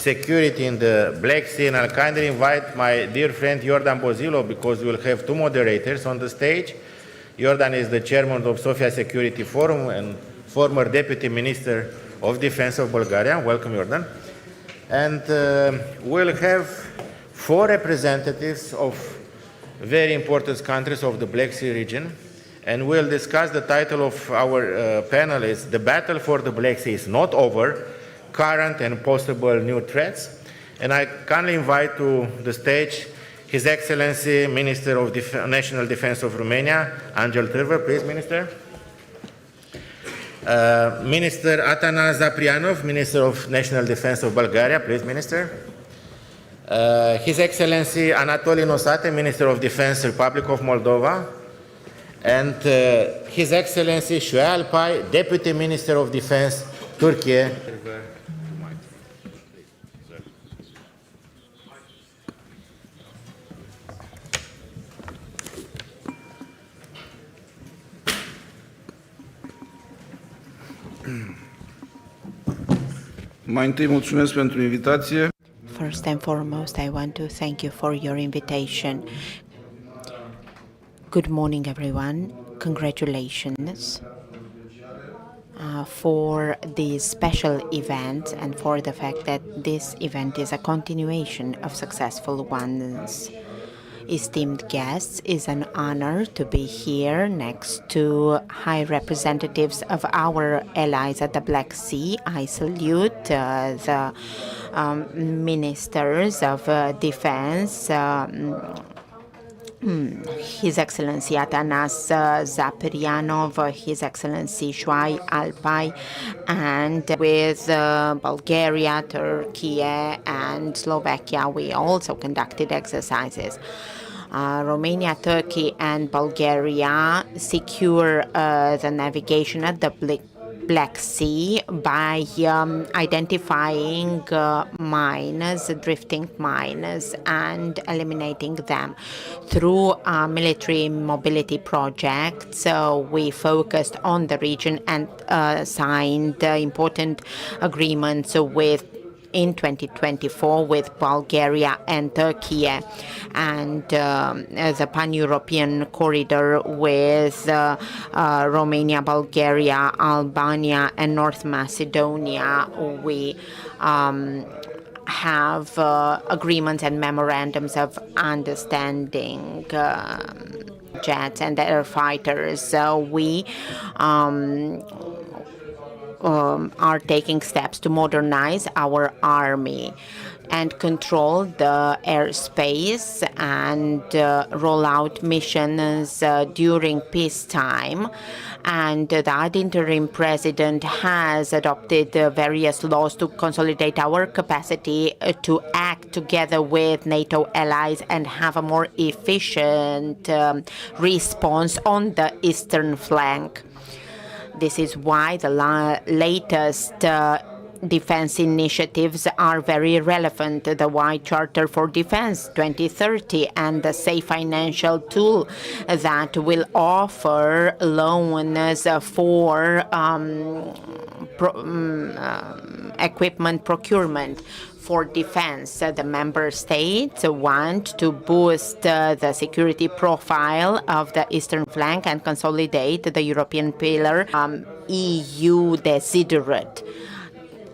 security in the Black Sea, and I'll kindly invite my dear friend Yordan BOZHILOV, because we will have two moderators on the stage. Yordan is the chairman of Sofia Security Forum and former Deputy Minister of Defense of Bulgaria. Welcome, Yordan. And we'll have four representatives of very important countries of the Black Sea region, and we'll discuss. The title of our panel is "The Battle for the Black Sea is Not Over, Current and Possible New Threats." And I kindly invite to the stage His Excellency Minister of National Defense of Romania, Angel Târvă. Please, Minister. Minister Atanas ZAPRYANOV, Minister of National Defense of Bulgaria. Please, Minister. His Excellency Anatolie NOSATİI, Minister of Defense, Republic of Moldova. And His Excellency Şuay ALPAY, Deputy Minister of Defense, Türkiye. Mai întâi mulțumesc pentru invitație. First and foremost, I want to thank you for your invitation. Good morning, everyone. Congratulations for this special event and for the fact that this event is a continuation of successful ones. Esteemed guests, it's an honor to be here next to high representatives of our allies at the Black Sea. I salute the ministers of defense, His Excellency Atanas ZAPRYANOV, His Excellency Şuay ALPAY, and with Bulgaria, Turkey, and Slovakia, we also conducted exercises. Romania, Turkey, and Bulgaria secure the navigation at the Black Sea by identifying mines, drifting mines, and eliminating them. Through military mobility projects, we focused on the region and signed important agreements in 2024 with Bulgaria and Turkey, and the pan-European corridor with Romania, Bulgaria, Albania, and North Macedonia. We have agreements and memorandums of understanding. Jets and air fighters. We are taking steps to modernize our army and control the airspace and roll out missions during peacetime. And the interim president has adopted various laws to consolidate our capacity to act together with NATO allies and have a more efficient response on the eastern flank. This is why the latest defense initiatives are very relevant. The White Charter for Defense 2030 and the Safe Financial Tool that will offer loans for equipment procurement for defense. The member states want to boost the security profile of the eastern flank and consolidate the European pillar EU desiderate.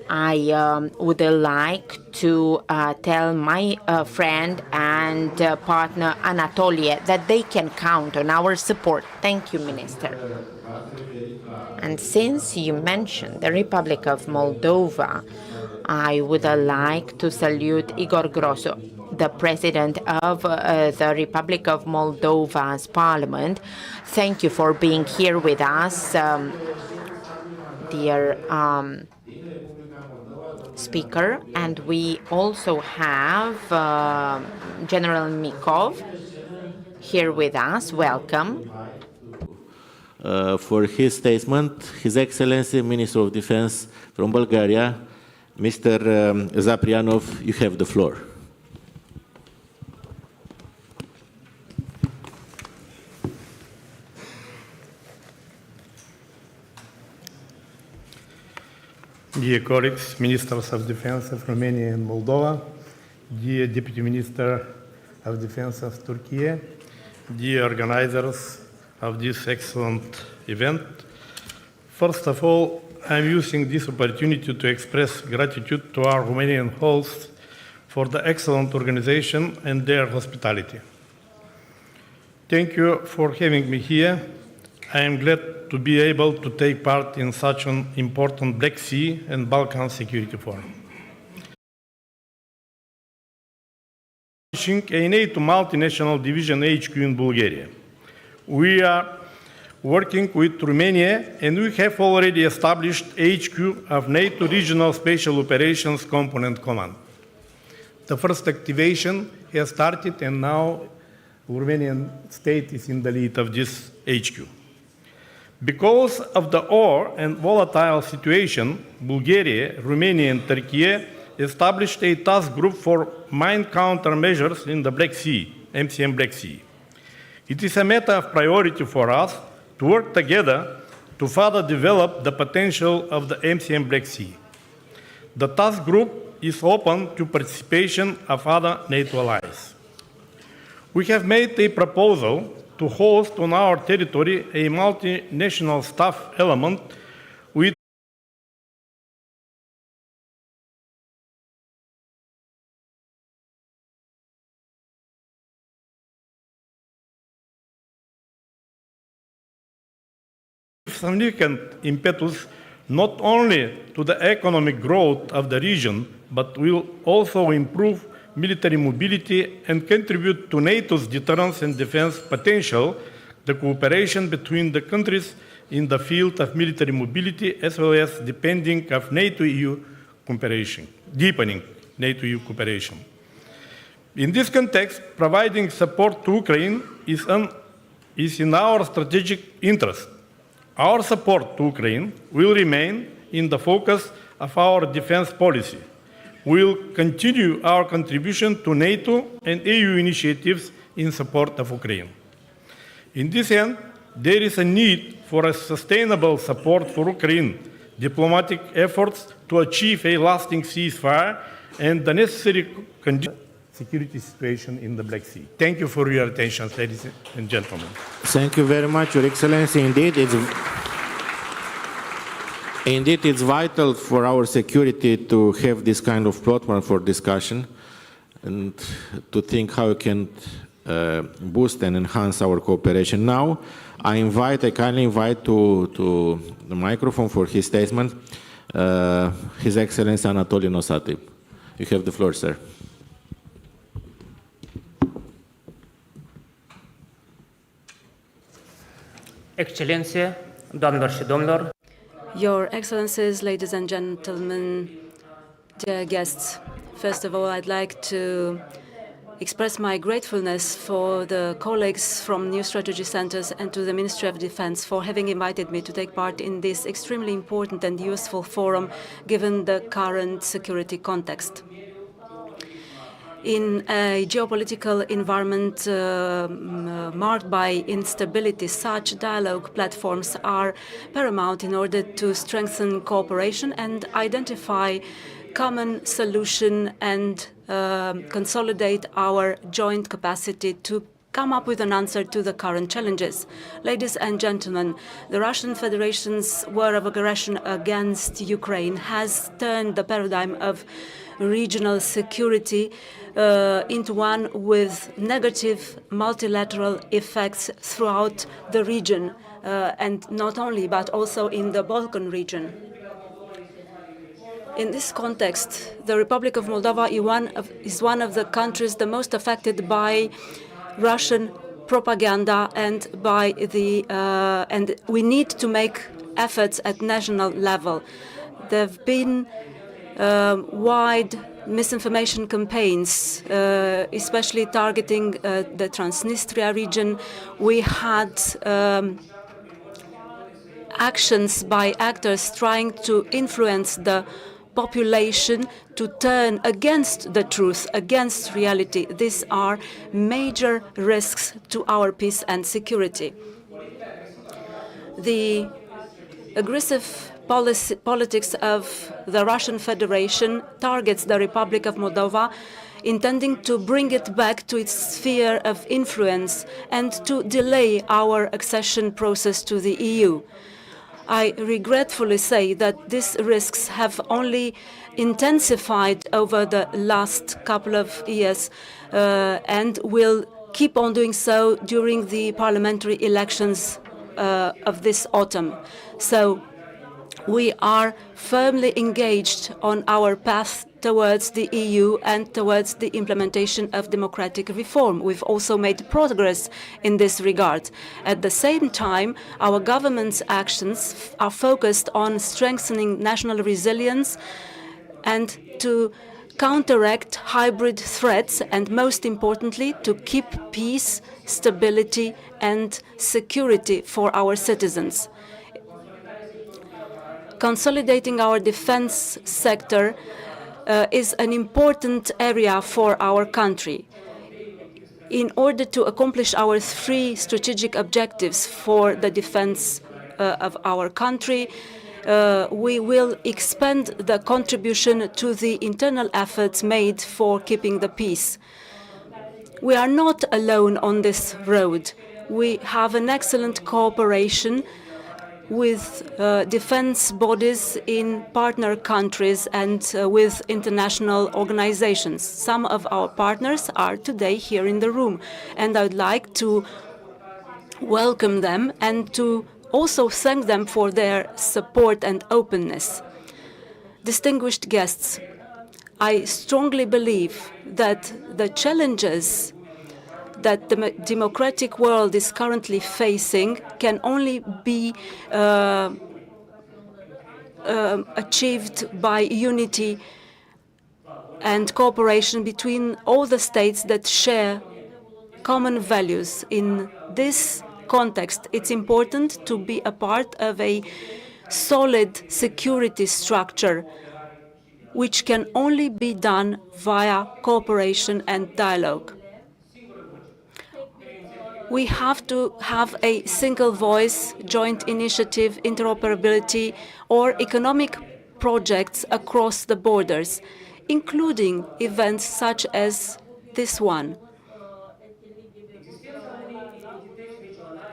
I would like to tell my friend and partner Anatolie that they can count on our support. Thank you, Minister. And since you mentioned the Republic of Moldova, I would like to salute Igor Grosu, the President of the Republic of Moldova's Parliament. Thank you for being here with us, dear Speaker. And we also have General Mikov here with us. Welcome. For his statement, His Excellency Minister of Defense from Bulgaria, Mr. ZAPRYANOV, you have the floor. dear colleagues, Ministers of Defense of Romania and Moldova, dear Deputy Minister of Defense of Turkey, dear organizers of this excellent event. First of all, I'm using this opportunity to express gratitude to our Romanian hosts for the excellent organization and their hospitality. Thank you for having me here. I am glad to be able to take part in such an important Black Sea and Balkan Security Forum. A NATO multinational division HQ in Bulgaria. We are working with Romania and we have already established HQ of NATO Regional Special Operations Component Command. The first activation has started and now the Romanian state is in the lead of this HQ. Because of the war and volatile situation, Bulgaria, Romania and Turkey established a task group for mine countermeasures in the Black Sea, MCM Black Sea. It is a matter of priority for us to work together to further develop the potential of the MCM Black Sea. The task group is open to participation of other NATO allies. We have made a proposal to host on our territory a multinational staff element with significant impetus not only to the economic growth of the region, but will also improve military mobility and contribute to NATO's deterrence and defense potential, the cooperation between the countries in the field of military mobility, as well as deepening NATO-EU cooperation. In this context, providing support to Ukraine is in our strategic interest. Our support to Ukraine will remain in the focus of our defense policy. We will continue our contribution to NATO and EU initiatives in support of Ukraine. In this end, there is a need for a sustainable support for Ukraine, diplomatic efforts to achieve a lasting ceasefire, and the necessary security situation in the Black Sea. Thank you for your attention, ladies and gentlemen. Thank you very much, Your Excellency. Indeed, it's vital for our security to have this kind of platform for discussion and to think how we can boost and enhance our cooperation. Now, I kindly invite to the microphone for his statement, His Excellency Anatolie NOSATİI. You have the floor, sir. Excelențe, doamnelor și domnilor, Your Excellencies, ladies and gentlemen, dear guests, first of all, I'd like to express my gratefulness for the colleagues from New Strategy Centers and to the Ministry of Defense for having invited me to take part in this extremely important and useful forum given the current security context. In a geopolitical environment marked by instability, such dialogue platforms are paramount in order to strengthen cooperation and identify common solution and consolidate our joint capacity to come up with an answer to the current challenges. Ladies and gentlemen, the Russian Federation's war of aggression against Ukraine has turned the paradigm of regional security into one with negative multilateral effects throughout the region, and not only, but also in the Balkan region. In this context, the Republic of Moldova is one of the countries the most affected by Russian propaganda and by and we need to make efforts at national level. There have been wide misinformation campaigns, especially targeting the Transnistria region. We had actions by actors trying to influence the population to turn against the truth, against reality. These are major risks to our peace and security. The aggressive politics of the Russian Federation targets the Republic of Moldova, intending to bring it back to its sphere of influence and to delay our accession process to the EU. I regretfully say that these risks have only intensified over the last couple of years and will keep on doing so during the parliamentary elections of this autumn. So we are firmly engaged on our path towards the EU and towards the implementation of democratic reform. We've also made progress in this regard. At the same time, our government's actions are focused on strengthening national resilience and to counteract hybrid threats and, most importantly, to keep peace, stability and security for our citizens. Consolidating our defense sector is an important area for our country. In order to accomplish our three strategic objectives for the defense of our country, we will expand the contribution to the internal efforts made for keeping the peace. We are not alone on this road. We have an excellent cooperation with defense bodies in partner countries and with international organizations. Some of our partners are today here in the room, and I would like to welcome them and to also thank them for their support and openness. Distinguished guests, I strongly believe that the challenges that the democratic world is currently facing can only be achieved by unity and cooperation between all the states that share common values. In this context, it's important to be a part of a solid security structure, which can only be done via cooperation and dialogue. We have to have a single voice, joint initiative, interoperability, or economic projects across the borders, including events such as this one.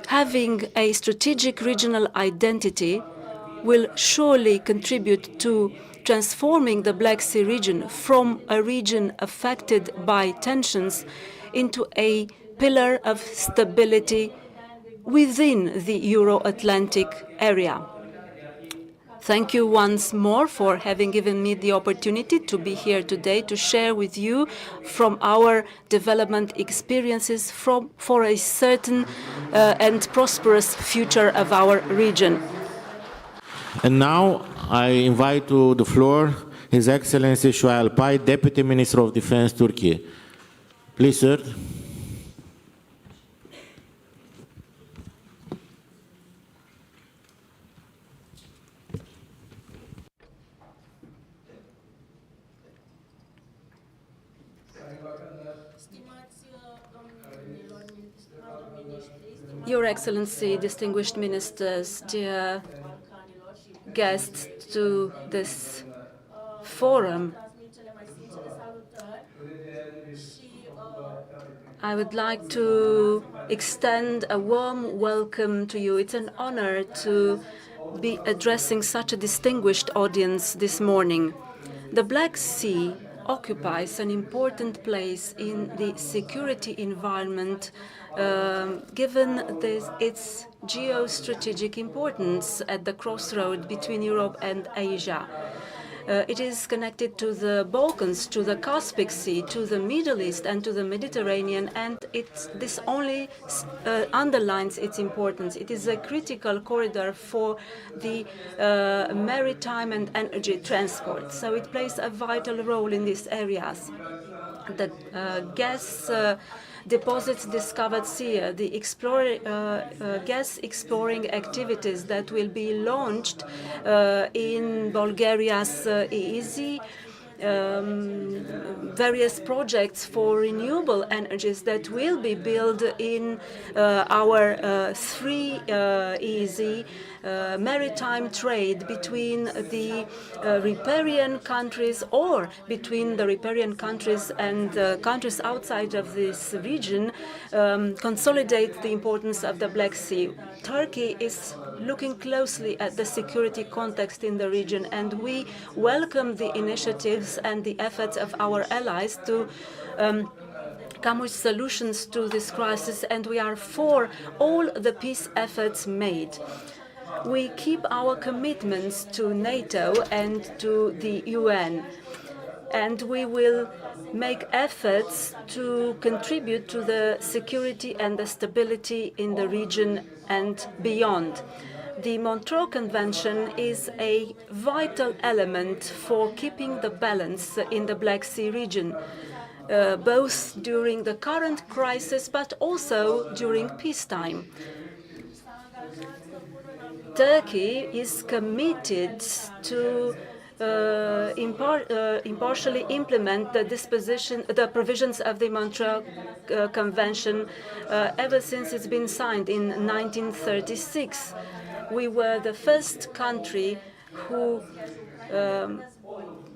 Having a strategic regional identity will surely contribute to transforming the Black Sea region from a region affected by tensions into a pillar of stability within the Euro-Atlantic area. Thank you once more for having given me the opportunity to be here today to share with you from our development experiences for a certain and prosperous future of our region. And now I invite to the floor His Excellency Şuay ALPAY, Deputy Minister of Defense, Turkey. Please, sir. Your Excellency, distinguished ministers, dear guests to this forum, I would like to extend a warm welcome to you. It's an honor to be addressing such a distinguished audience this morning. The Black Sea occupies an important place in the security environment given its geostrategic importance at the crossroad between Europe and Asia. It is connected to the Balkans, to the Caspic Sea, to the Middle East and to the Mediterranean, and this only underlines its importance. It is a critical corridor for the maritime and energy transport, so it plays a vital role in these areas. The gas deposits discovered here, the gas exploring activities that will be launched in Bulgaria's EEZ various projects for renewable energies that will be built in our 3 easy maritime trade between the riparian countries or between the riparian countries and countries outside of this region consolidate the importance of the Black Sea. Turkey is looking closely at the security context in the region, and we welcome the initiatives and the efforts of our allies to come with solutions to this crisis, and we are for all the peace efforts made. We keep our commitments to NATO and to the UN, and we will make efforts to contribute to the security and the stability in the region and beyond. The Montreux Convention is a vital element for keeping the balance in the Black Sea region, both during the current crisis but also during peacetime. Turkey is committed to impartially implement the provisions of the Montreux Convention ever since it's been signed in 1936. We were the first country who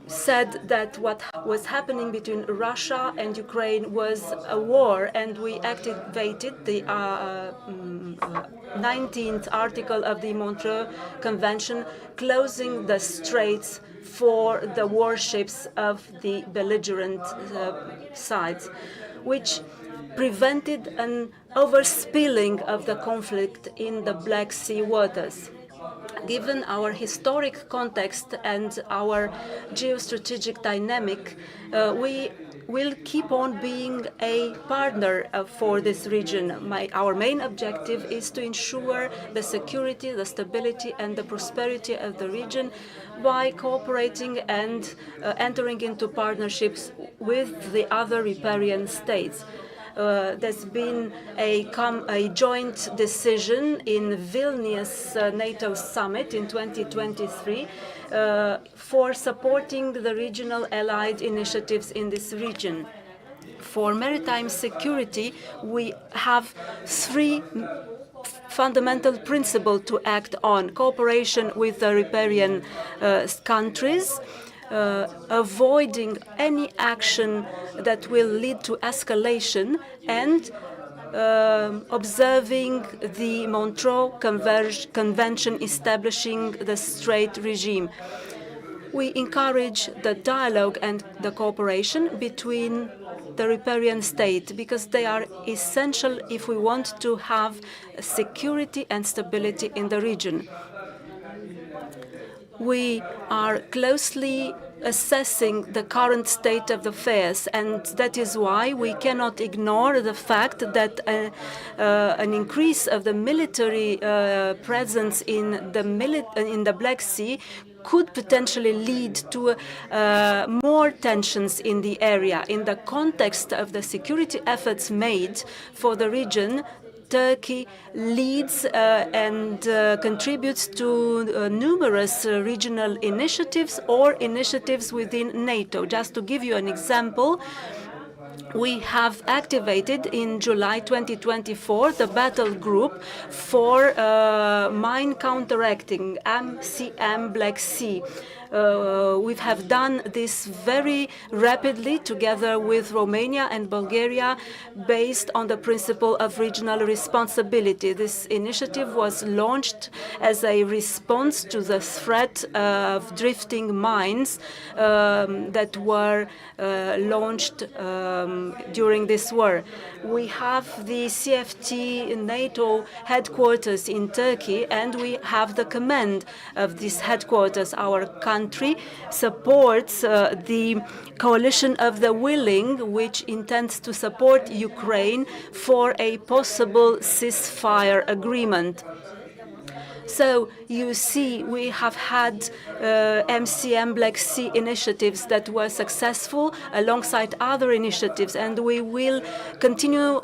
said that what was happening between Russia and Ukraine was a war, and we activated the 19th article of the Montreux Convention, closing the straits for the warships of the belligerent sides, which prevented an overspilling of the conflict in the Black Sea waters. Given our historic context and our geostrategic dynamic, we will keep on being a partner for this region. Our main objective is to ensure the security, the stability, and the prosperity of the region by cooperating and entering into partnerships with the other riparian states. There's been a joint decision in Vilnius NATO summit in 2023 for supporting the regional allied initiatives in this region. For maritime security, we have 3 fundamental principles to act on: cooperation with the riparian countries, avoiding any action that will lead to escalation, and observing the Montreux Convention establishing the strait regime. We encourage the dialogue and the cooperation between the riparian state because they are essential if we want to have security and stability in the region. We are closely assessing the current state of affairs, and that is why we cannot ignore the fact that an increase of the military presence in the Black Sea could potentially lead to more tensions in the area. In the context of the security efforts made for the region, Turkey leads and contributes to numerous regional initiatives or initiatives within NATO. Just to give you an example, we have activated in July 2024 the battle group for mine counteracting, MCM Black Sea. We have done this very rapidly together with Romania and Bulgaria based on the principle of regional responsibility. This initiative was launched as a response to the threat of drifting mines that were launched during this war. We have the CFT NATO headquarters in Turkey, and we have the command of this headquarters. Our country supports the coalition of the willing, which intends to support Ukraine for a possible ceasefire agreement. So you see, we have had MCM Black Sea initiatives that were successful alongside other initiatives, and we will continue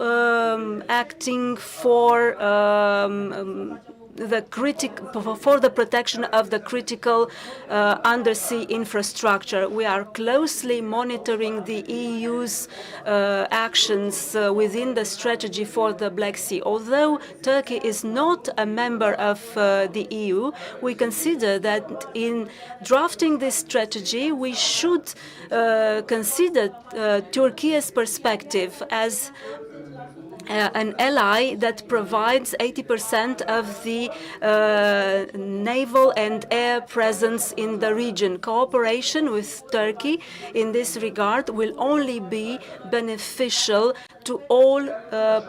acting for for the protection of the critical undersea infrastructure. We are closely monitoring the EU's actions within the strategy for the Black Sea. Although Turkey is not a member of the EU, we consider that in drafting this strategy, we should consider Turkey's perspective as an ally that provides 80% of the naval and air presence in the region. Cooperation with Turkey in this regard will only be beneficial to all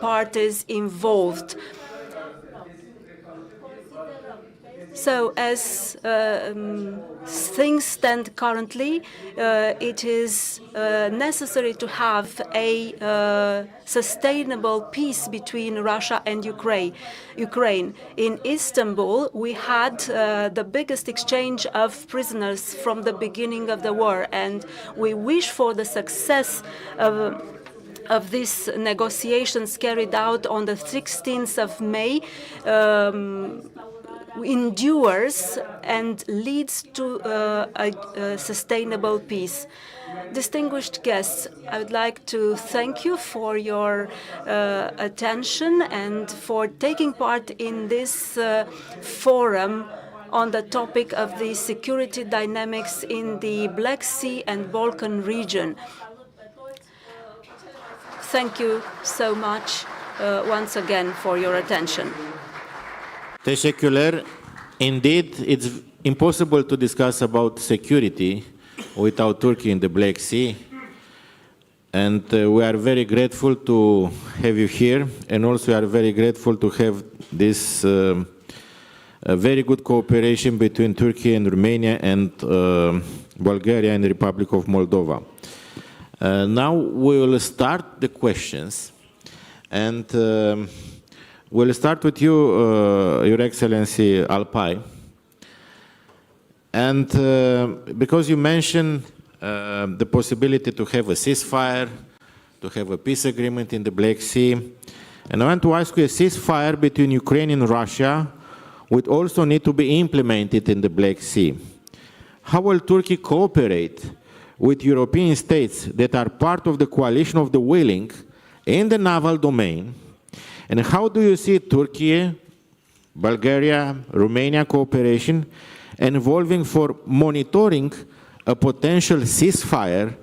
parties involved. So as things stand currently, it is necessary to have a sustainable peace between Russia and Ukraine. In Istanbul, we had the biggest exchange of prisoners from the beginning of the war, and we wish for the success of these negotiations carried out on the 16th of May. Endures and leads to a sustainable peace. Distinguished guests, I would like to thank you for your attention and for taking part in this forum on the topic of the security dynamics in the Black Sea and Balkan region. Thank you so much once again for your attention. Teşekkürler. Indeed, it's impossible to discuss about security without Turkey in the Black Sea. And we are very grateful to have you here. And also we are very grateful to have this very good cooperation between Turkey and Romania and Bulgaria and the Republic of Moldova. Now we will start the questions. And we'll start with you, Your Excellency ALPAY. And because you mentioned the possibility to have a ceasefire, to have a peace agreement in the Black Sea, and I want to ask you, a ceasefire between Ukraine and Russia would also need to be implemented in the Black Sea. How will Turkey cooperate with European states that are part of the coalition of the willing in the naval domain? And how do you see Turkey, Bulgaria, Romania cooperation involving for monitoring a potential ceasefire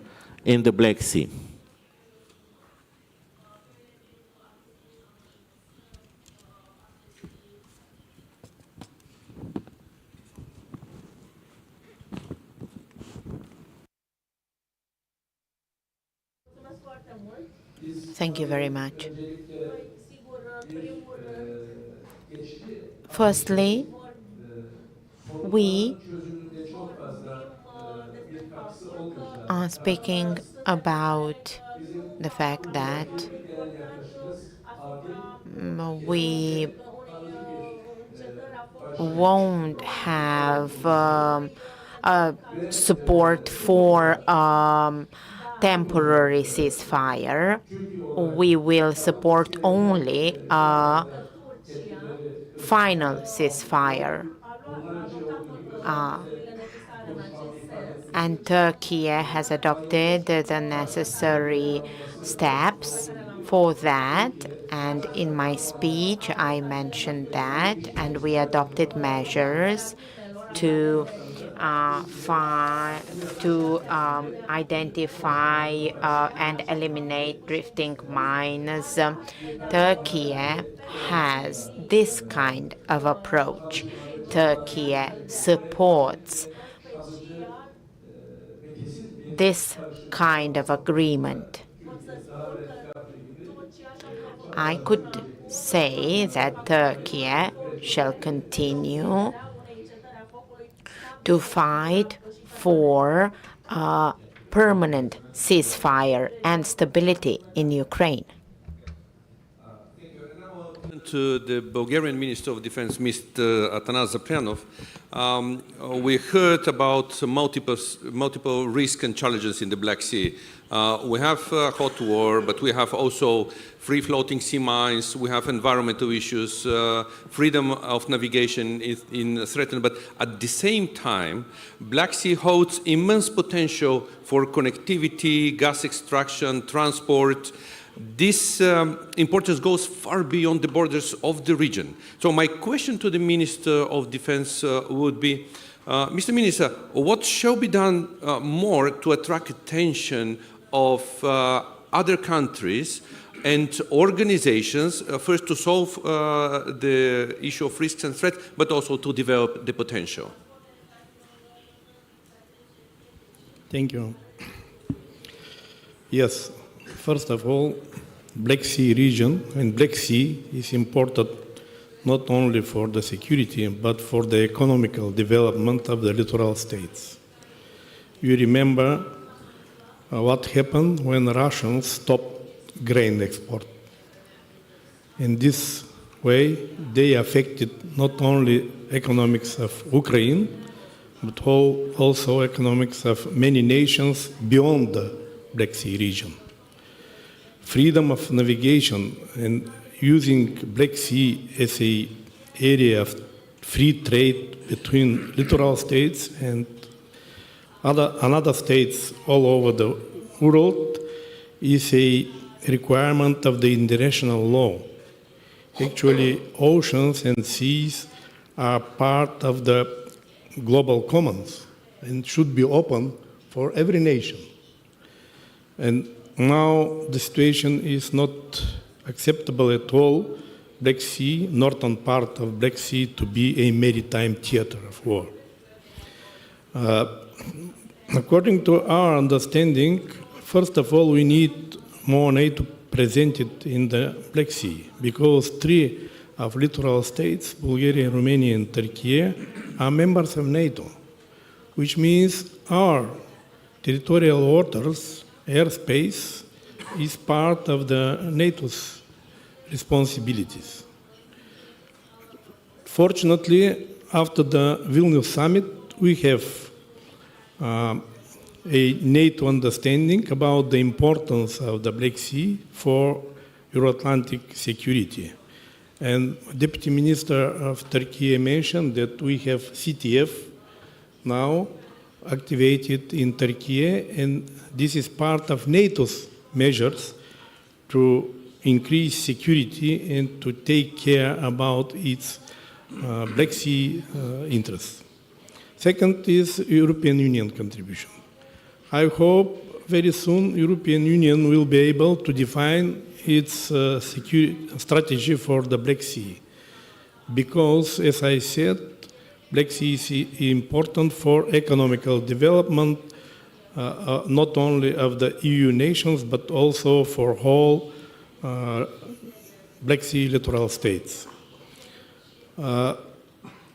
in the Black Sea? Thank you very much. Firstly, we are speaking about the fact that we won't have support for temporary ceasefire. We will support only a final ceasefire. And Turkey has adopted the necessary steps for that. And in my speech, I mentioned that. And we adopted measures to identify and eliminate drifting mines. Turkey has this kind of approach. Turkey supports this kind of agreement. I could say that Turkey shall continue to fight for a permanent ceasefire and stability in Ukraine. to the Bulgarian Minister of Defense, Mr. Atanas ZAPRYANOV. We heard about multiple risks and challenges in the Black Sea. We have hot war, but we have also free-floating sea mines, we have environmental issues, freedom of navigation is threatened, but at the same time, Black Sea holds immense potential for connectivity, gas extraction, transport. This importance goes far beyond the borders of the region. So my question to the Minister of Defense would be, Mr. Minister, what shall be done more to attract attention of other countries and organizations, first to solve the issue of risks and threats, but also to develop the potential? Thank you. Yes, first of all, Black Sea region and Black Sea is important not only for the security, but for the economical development of the littoral states. You remember what happened when Russians stopped grain export. In this way, they affected not only economics of Ukraine, but also economics of many nations beyond the Black Sea region. Freedom of navigation and using Black Sea as an area of free trade between littoral states and other states all over the world is a requirement of the international law. Actually, oceans and seas are part of the global commons and should be open for every nation. And now the situation is not acceptable at all, Black Sea, northern part of Black Sea, to be a maritime theater of war. According to our understanding, first of all, we need more NATO presented in the Black Sea, because 3 of littoral states, Bulgaria, Romania, and Turkey, are members of NATO, which means our territorial waters, airspace, is part of the NATO's responsibilities. Fortunately, after the Vilnius summit, we have a NATO understanding about the importance of the Black Sea for Euro-Atlantic security. And Deputy Minister of Turkey mentioned that we have CTF now activated in Turkey, and this is part of NATO's measures to increase security and to take care about its Black Sea interests. Second is European Union contribution. I hope very soon European Union will be able to define its strategy for the Black Sea, because, as I said, Black Sea is important for economical development, not only of the EU nations, but also for whole Black Sea littoral states.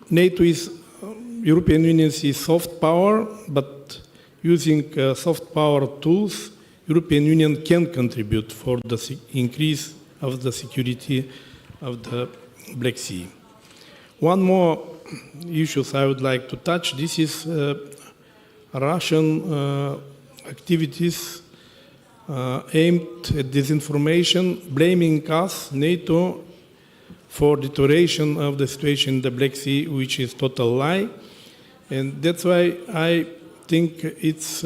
NATO is, European Union is soft power, but using soft power tools, European Union can contribute for the increase of the security of the Black Sea. One more issue I would like to touch. This is Russian activities aimed at disinformation, blaming us, NATO, for deterioration of the situation in the Black Sea, which is total lie. And that's why I think it's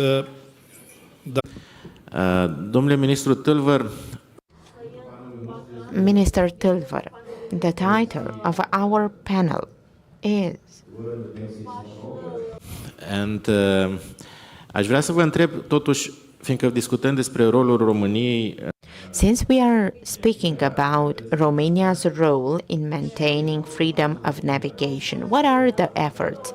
Domnule ministru TİLVăR, Minister TİLVăR, the title of our panel is... And aș vrea să vă întreb totuși, fiindcă discutăm despre rolul României. Since we are speaking about Romania's role in maintaining freedom of navigation, what are the efforts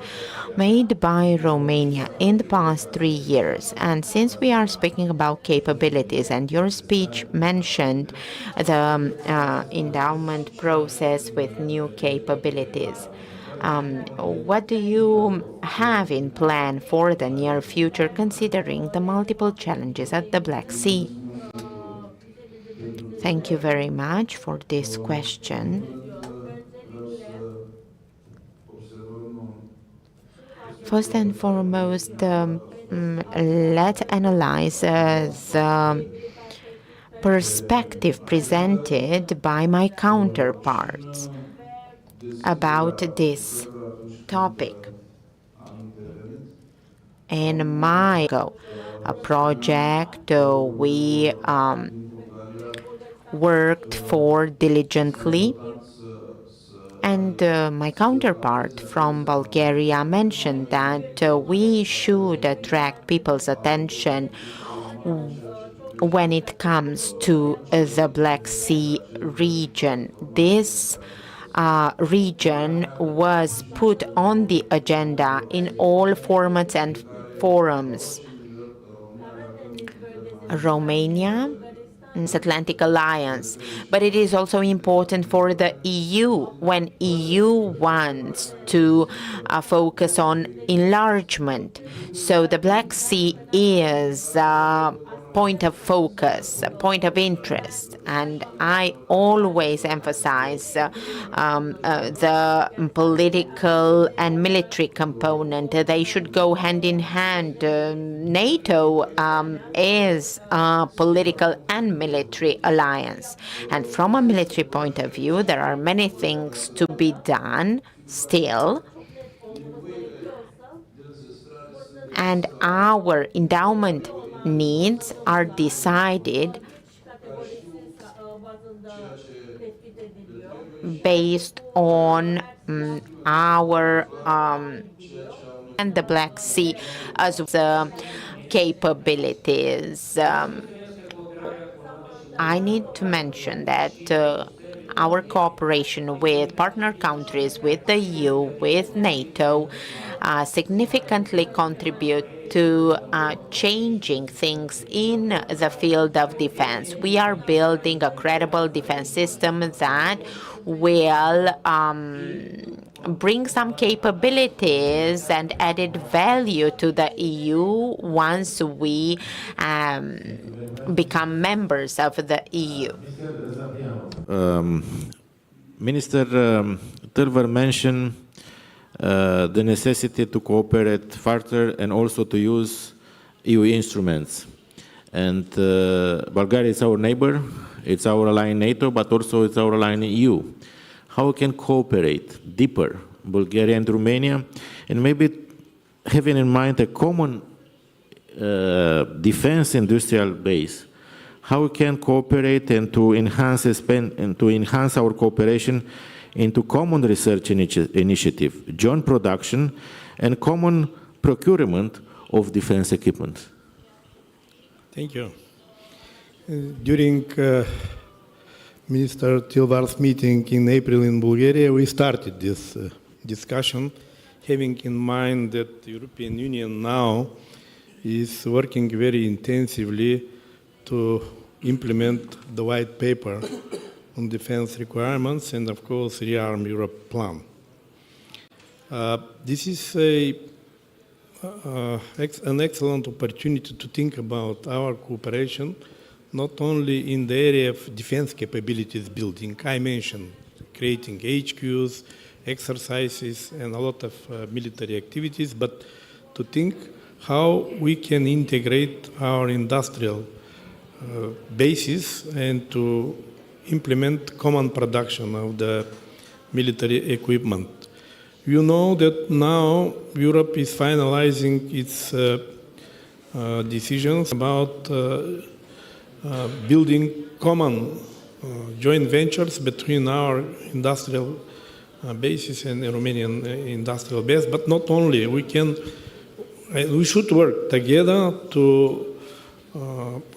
made by Romania in the past 3 years? And since we are speaking about capabilities, and your speech mentioned the endowment process with new capabilities, what do you have in plan for the near future, considering the multiple challenges at the Black Sea? Thank you very much for this question. First and foremost, let's analyze the perspective presented by my counterparts about this topic. In my project, we worked for diligently, and my counterpart from Bulgaria mentioned that we should attract people's attention when it comes to the Black Sea region. This region was put on the agenda in all formats and forums. Romania, Atlantic Alliance, but it is also important for the EU when EU wants to focus on enlargement. So the Black Sea is a point of focus, a point of interest, and I always emphasize the political and military component. They should go hand in hand. NATO is a political and military alliance, and from a military point of view, there are many things to be done still, and our endowment needs are decided based on our and the Black Sea as the capabilities. I need to mention that our cooperation with partner countries, with the EU, with NATO, significantly contribute to changing things in the field of defense. We are building a credible defense system that will bring some capabilities and added value to the EU once we become members of the EU. Minister TİLVR mentioned the necessity to cooperate further and also to use EU instruments. And Bulgaria is our neighbor, it's our ally in NATO, but also it's our ally in EU. How we can cooperate deeper, Bulgaria and Romania, and maybe having in mind a common defense industrial base, how we can cooperate and to enhance our cooperation into common research initiative, joint production, and common procurement of defense equipment. Thank you. During Minister TİLVR's meeting in April in Bulgaria, we started this discussion, having in mind that the European Union now is working very intensively to implement the white paper on defense requirements and, of course, Rearm Europe plan. This is an excellent opportunity to think about our cooperation, not only in the area of defense capabilities building. I mentioned creating HQs, exercises, and a lot of military activities, but to think how we can integrate our industrial basis and to implement common production of the military equipment. You know that now Europe is finalizing its decisions about building common joint ventures between our industrial bases and the Romanian industrial base, but not only. We should work together to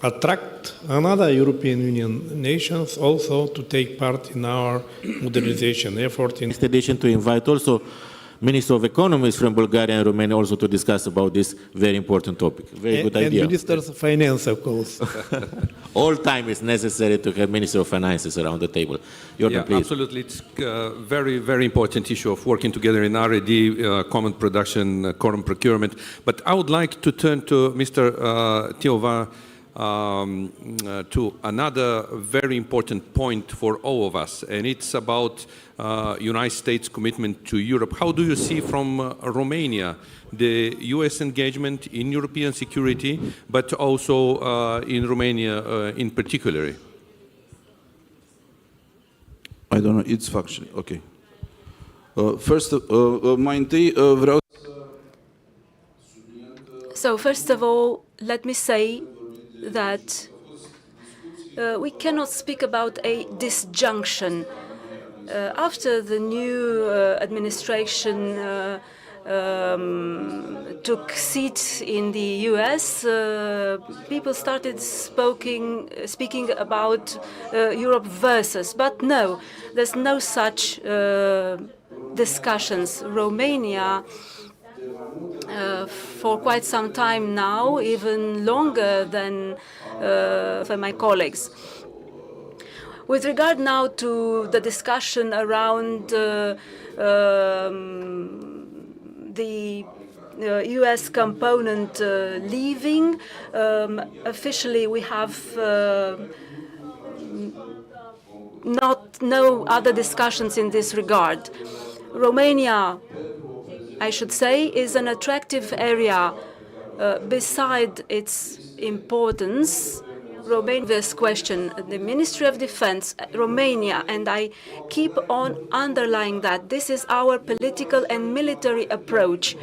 attract another European Union nations also to take part in our modernization effort. In addition to invite also Minister of Economies from Bulgaria and Romania also to discuss about this very important topic. Very good idea. And Ministers of Finance, of course. All time is necessary to have Minister of Finances around the table. Yordan, please. Absolutely. It's a very, very important issue of working together in R&D, common production, common procurement. But I would like to turn to Mr. TİLVR to another very important point for all of us, and it's about United States commitment to Europe. How do you see from Romania the U.S. engagement in European security, but also in Romania in particular? I don't know, it's factual, okay. First, mai întâi vreau So first of all, let me say that we cannot speak about a disjunction. After the new administration took seat in the US, people started speaking about Europe versus, but no, there's no such discussions. Romania, for quite some time now, even longer than for my colleagues. With regard now to the discussion around the US component leaving, officially we have no other discussions in this regard. Romania, I should say, is an attractive area. Beside its importance, Romania's question, the Ministry of Defense, Romania, and I keep on underlining that this is our political and military approach.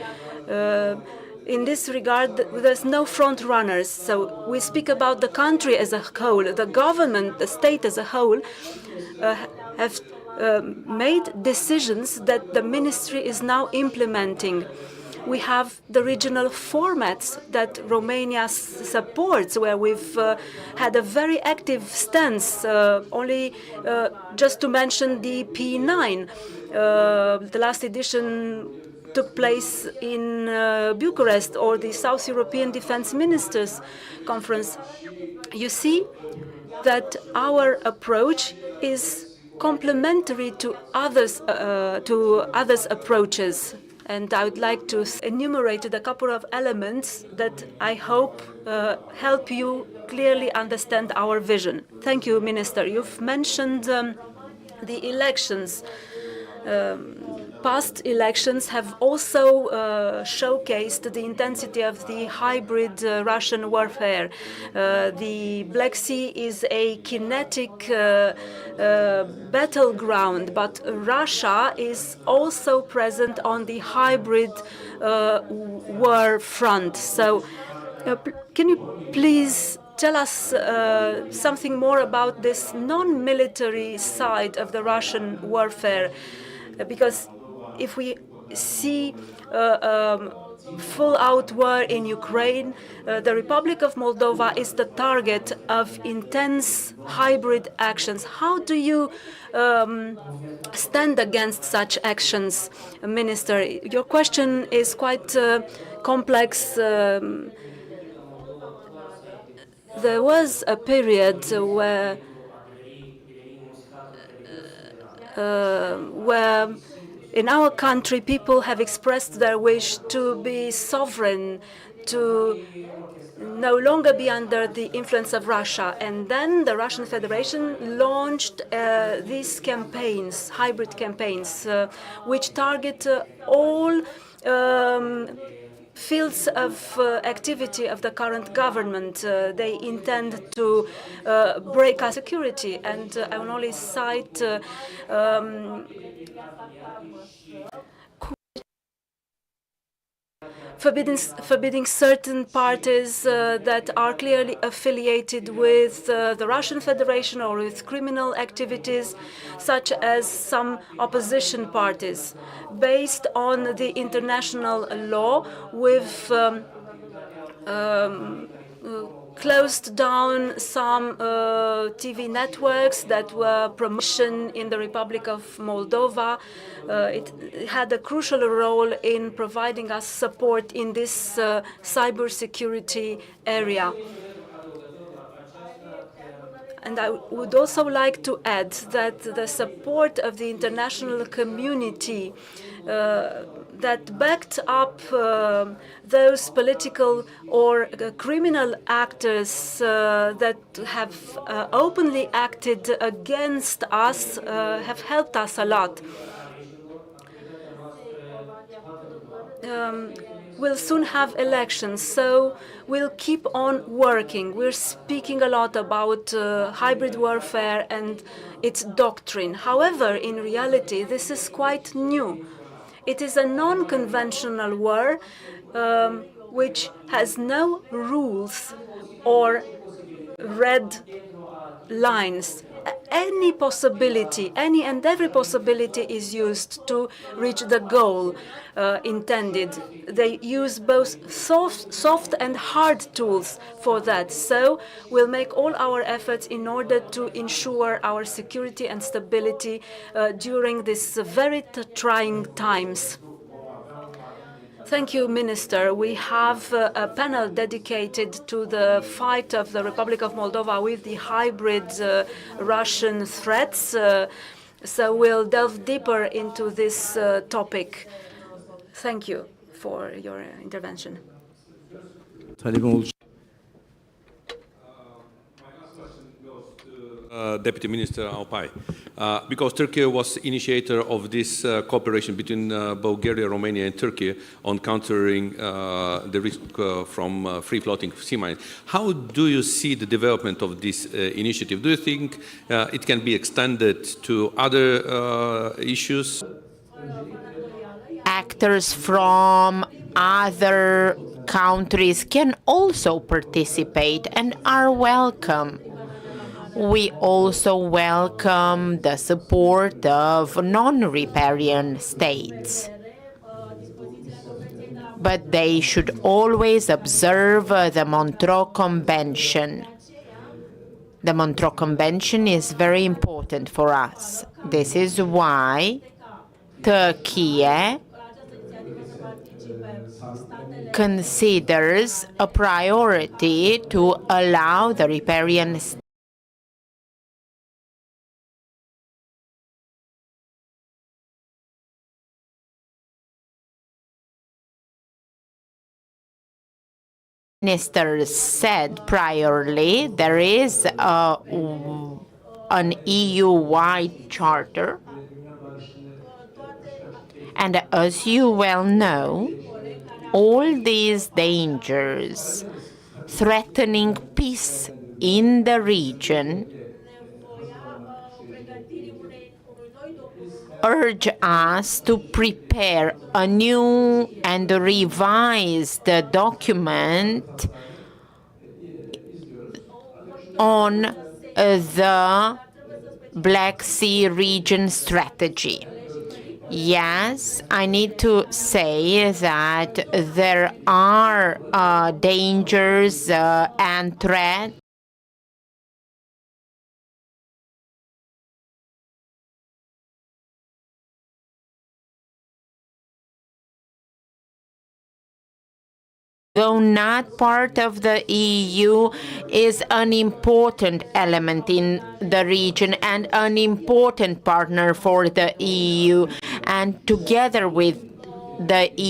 In this regard, there's no front runners. So we speak about the country as a whole, the government, the state as a whole, have made decisions that the ministry is now implementing. We have the regional formats that Romania supports, where we've had a very active stance, only just to mention the P9. The last edition took place in Bucharest, or the South European Defense Ministers Conference. You see that our approach is complementary to others' approaches. And I would like to enumerate a couple of elements that I hope help you clearly understand our vision. Thank you, Minister. You've mentioned the elections. Past elections have also showcased the intensity of the hybrid Russian warfare. The Black Sea is a kinetic battleground, but Russia is also present on the hybrid war front. So can you please tell us something more about this non-military side of the Russian warfare? Because if we see full-out war in Ukraine, the Republic of Moldova is the target of intense hybrid actions. How do you stand against such actions, Minister? Your question is quite complex. There was a period where in our country people have expressed their wish to be sovereign, to no longer be under the influence of Russia. And then the Russian Federation launched these campaigns, hybrid campaigns, which target all fields of activity of the current government. They intend to break our security, and I will only cite forbidding certain parties that are clearly affiliated with the Russian Federation or with criminal activities, such as some opposition parties. Based on the international law, we've closed down some TV networks that were promotion in the Republic of Moldova. It had a crucial role in providing us support in this cybersecurity area. And I would also like to add that the support of the international community that backed up those political or criminal actors that have openly acted against us, have helped us a lot. We'll soon have elections, so we'll keep on working. We're speaking a lot about hybrid warfare and its doctrine. However, in reality, this is quite new. It is a non-conventional war which has no rules or red lines. Any possibility, any and every possibility is used to reach the goal intended. They use both soft and hard tools for that. So we'll make all our efforts in order to ensure our security and stability during these very trying times. Thank you, Minister. We have a panel dedicated to the fight of the Republic of Moldova with the hybrid Russian threats. So we'll delve deeper into this topic. Thank you for your intervention. Deputy Minister ALPAY, because Turkey was initiator of this cooperation between Bulgaria, Romania and Turkey on countering the risk from free-floating sea mines. How do you see the development of this initiative? Do you think it can be extended to other issues? Actors from other countries can also participate and are welcome. We also welcome the support of non-riparian states. But they should always observe the Montreux Convention. The Montreux Convention is very important for us. This is why Turkey considers a priority to allow the riparian ministers said priorly, there is an EU-wide charter, and as you well know, all these dangers threatening peace in the region urge us to prepare a new and revised document on the Black Sea region strategy. Yes, I need to say that there are dangers and threats though not part of the EU, is an important element in the region and an important partner for the EU. And together with the EU,